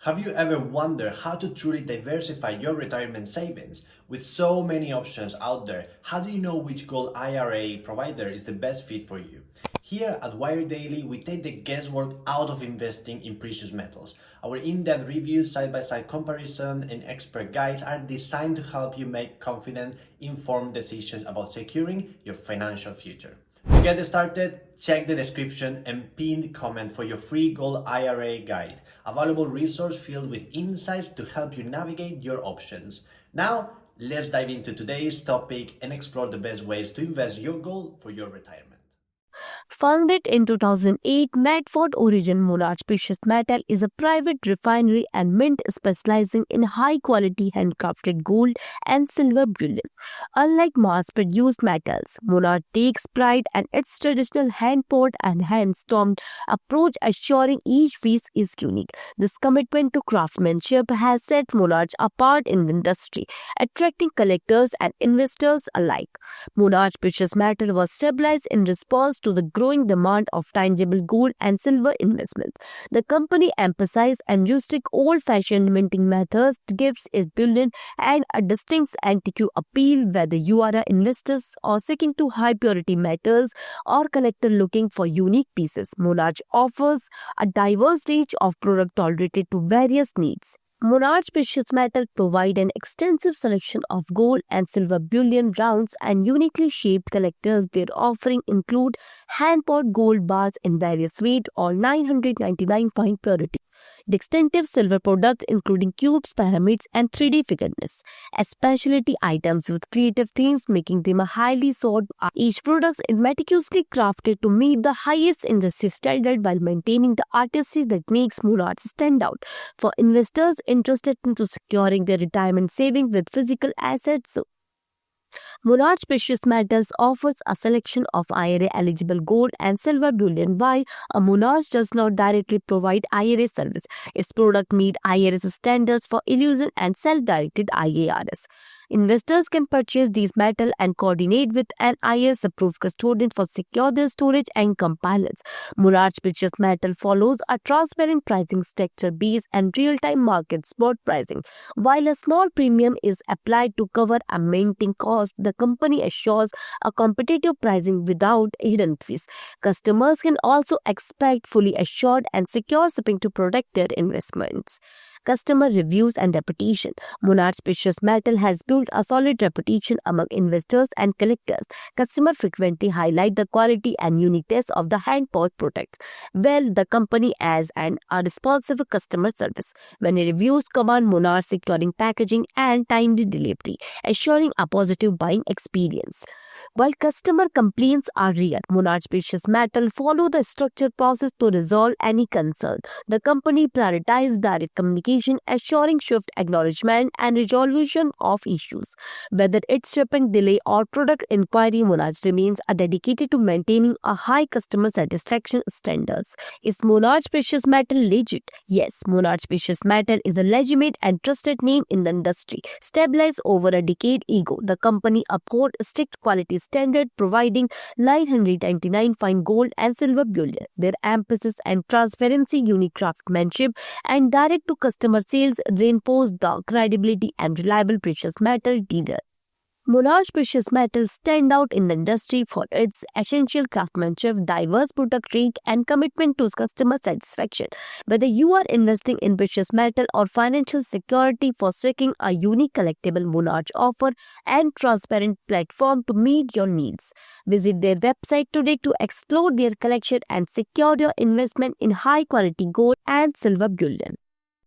Have you ever wondered how to truly diversify your retirement savings? With so many options out there, how do you know which gold IRA provider is the best fit for you? Here at Wire Daily, we take the guesswork out of investing in precious metals. Our in-depth reviews, side-by-side comparison, and expert guides are designed to help you make confident, informed decisions about securing your financial future. To get started, check the description and pinned comment for your free Gold IRA guide, a valuable resource filled with insights to help you navigate your options. Now, let's dive into today's topic and explore the best ways to invest your gold for your retirement. Founded in 2008, Medford Origin Monarch Precious Metal is a private refinery and mint specializing in high-quality handcrafted gold and silver bullion. Unlike mass-produced metals, Monarch takes pride in its traditional hand-poured and hand-stormed approach, assuring each piece is unique. This commitment to craftsmanship has set Monarch apart in the industry, attracting collectors and investors alike. Monarch Precious Metal was stabilized in response to the growing demand of tangible gold and silver investments. The company emphasized and rustic old-fashioned minting methods gives its bullion and a distinct antique appeal whether you are an investor or seeking to high-purity metals or collector looking for unique pieces. Monarch offers a diverse range of products tolerated to various needs. Monarch Precious Metal provide an extensive selection of gold and silver bullion rounds and uniquely shaped collectors. Their offering include hand-poured gold bars in various weight or 999 fine purity. Distinctive silver products including cubes, pyramids, and 3D figureness. Specialty items with creative themes making them a highly sought after. Each product is meticulously crafted to meet the highest industry standard while maintaining the artistry that makes Monarch stand out. For investors interested in securing their retirement savings with physical assets, Monarch Precious Metals offers a selection of IRA-eligible gold and silver bullion. While a Monarch does not directly provide IRA service, its product meet IRS standards for illusion and self-directed IARS. Investors can purchase these metals and coordinate with an IRS-approved custodian for secure their storage and compliance. Monarch Precious Metal follows a transparent pricing structure based on real-time market spot pricing. While a small premium is applied to cover a minting cost, the company assures a competitive pricing without hidden fees. Customers can also expect fully assured and secure shipping to protect their investments. Customer reviews and reputation. Monarch Precious Metal has built a solid reputation among investors and collectors. Customers frequently highlight the quality and uniqueness of the hand-poured products. Well, the company has a responsive customer service. Many reviews commend Monarch securing packaging and timely delivery, assuring a positive buying experience. While customer complaints are rare, Monarch Precious Metal follow the structured process to resolve any concern. The company prioritizes direct communication, assuring swift acknowledgement and resolution of issues. Whether it's shipping delay or product inquiry, Monarch remains dedicated to maintaining a high customer satisfaction standards. Is Monarch Precious Metal legit? Yes, Monarch Precious Metal is a legitimate and trusted name in the industry. Stabilized over a decade ago, the company upholds strict quality standard, providing 999 fine gold and silver bullion. Their emphasis and transparency, unique craftsmanship, and direct-to-customer sales reinforce the credibility and reliable precious metal dealer. Monarch Precious Metals stand out in the industry for its essential craftsmanship, diverse product range, and commitment to customer satisfaction. Whether you are investing in precious metal or financial security for seeking a unique collectible, Monarch offer and transparent platform to meet your needs. Visit their website today to explore their collection and secure your investment in high-quality gold and silver bullion.